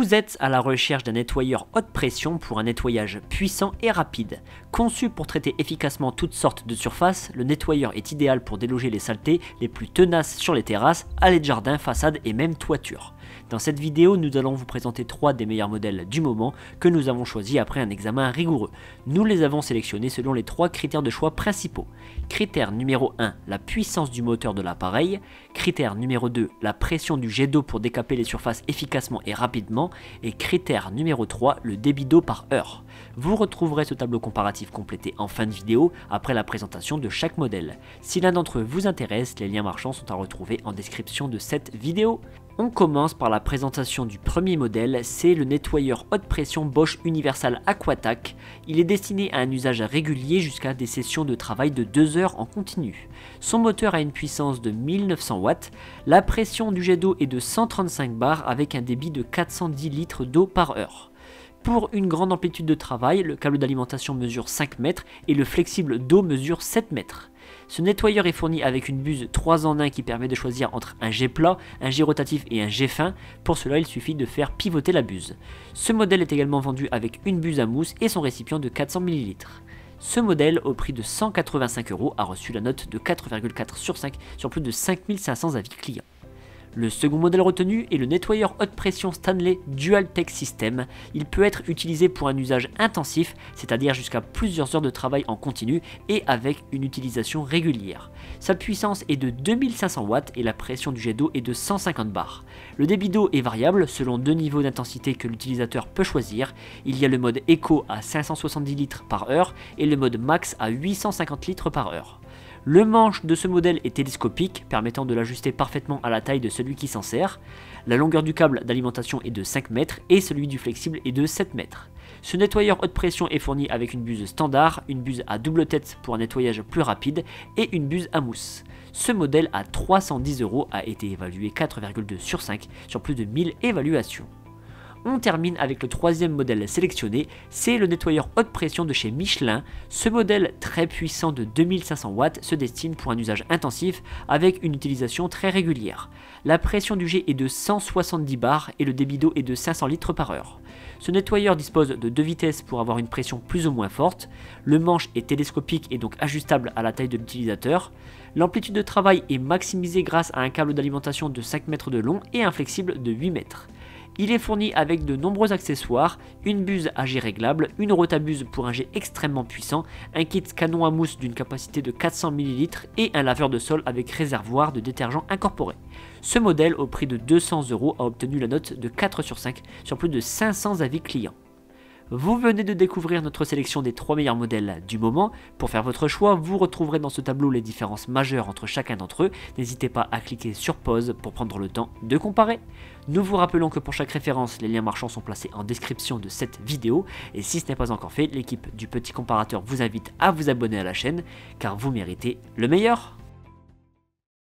Vous êtes à la recherche d'un nettoyeur haute pression pour un nettoyage puissant et rapide. Conçu pour traiter efficacement toutes sortes de surfaces, le nettoyeur est idéal pour déloger les saletés les plus tenaces sur les terrasses, allées de jardin, façades et même toitures. Dans cette vidéo, nous allons vous présenter 3 des meilleurs modèles du moment que nous avons choisis après un examen rigoureux. Nous les avons sélectionnés selon les 3 critères de choix principaux. Critère numéro 1, la puissance du moteur de l'appareil. Critère numéro 2, la pression du jet d'eau pour décaper les surfaces efficacement et rapidement. Et critère numéro 3, le débit d'eau par heure. Vous retrouverez ce tableau comparatif complété en fin de vidéo après la présentation de chaque modèle. Si l'un d'entre eux vous intéresse, les liens marchands sont à retrouver en description de cette vidéo. On commence par la présentation du premier modèle, c'est le nettoyeur haute pression Bosch Universal Aquatac. Il est destiné à un usage régulier jusqu'à des sessions de travail de 2 heures en continu. Son moteur a une puissance de 1900 watts, la pression du jet d'eau est de 135 bars avec un débit de 410 litres d'eau par heure. Pour une grande amplitude de travail, le câble d'alimentation mesure 5 mètres et le flexible d'eau mesure 7 mètres. Ce nettoyeur est fourni avec une buse 3 en 1 qui permet de choisir entre un jet plat, un jet rotatif et un jet fin. Pour cela, il suffit de faire pivoter la buse. Ce modèle est également vendu avec une buse à mousse et son récipient de 400 ml. Ce modèle, au prix de 185 €, a reçu la note de 4,4 sur 5 sur plus de 5500 avis clients. Le second modèle retenu est le nettoyeur haute pression Stanley Dual Tech System. Il peut être utilisé pour un usage intensif, c'est-à-dire jusqu'à plusieurs heures de travail en continu et avec une utilisation régulière. Sa puissance est de 2500 watts et la pression du jet d'eau est de 150 bars. Le débit d'eau est variable selon 2 niveaux d'intensité que l'utilisateur peut choisir. Il y a le mode Eco à 570 litres par heure et le mode Max à 850 litres par heure. Le manche de ce modèle est télescopique, permettant de l'ajuster parfaitement à la taille de celui qui s'en sert. La longueur du câble d'alimentation est de 5 mètres et celui du flexible est de 7 mètres. Ce nettoyeur haute pression est fourni avec une buse standard, une buse à double tête pour un nettoyage plus rapide et une buse à mousse. Ce modèle à 310 € a été évalué 4,2 sur 5 sur plus de 1000 évaluations. On termine avec le troisième modèle sélectionné, c'est le nettoyeur haute pression de chez Michelin. Ce modèle très puissant de 2500 watts se destine pour un usage intensif avec une utilisation très régulière. La pression du jet est de 170 bars et le débit d'eau est de 500 litres par heure. Ce nettoyeur dispose de 2 vitesses pour avoir une pression plus ou moins forte. Le manche est télescopique et donc ajustable à la taille de l'utilisateur. L'amplitude de travail est maximisée grâce à un câble d'alimentation de 5 mètres de long et un flexible de 8 mètres. Il est fourni avec de nombreux accessoires, une buse à jet réglable, une rotabuse pour un jet extrêmement puissant, un kit canon à mousse d'une capacité de 400 ml et un laveur de sol avec réservoir de détergent incorporé. Ce modèle, au prix de 200 €, a obtenu la note de 4 sur 5 sur plus de 500 avis clients. Vous venez de découvrir notre sélection des 3 meilleurs modèles du moment. Pour faire votre choix, vous retrouverez dans ce tableau les différences majeures entre chacun d'entre eux. N'hésitez pas à cliquer sur pause pour prendre le temps de comparer. Nous vous rappelons que pour chaque référence, les liens marchands sont placés en description de cette vidéo. Et si ce n'est pas encore fait, l'équipe du Petit Comparateur vous invite à vous abonner à la chaîne, car vous méritez le meilleur.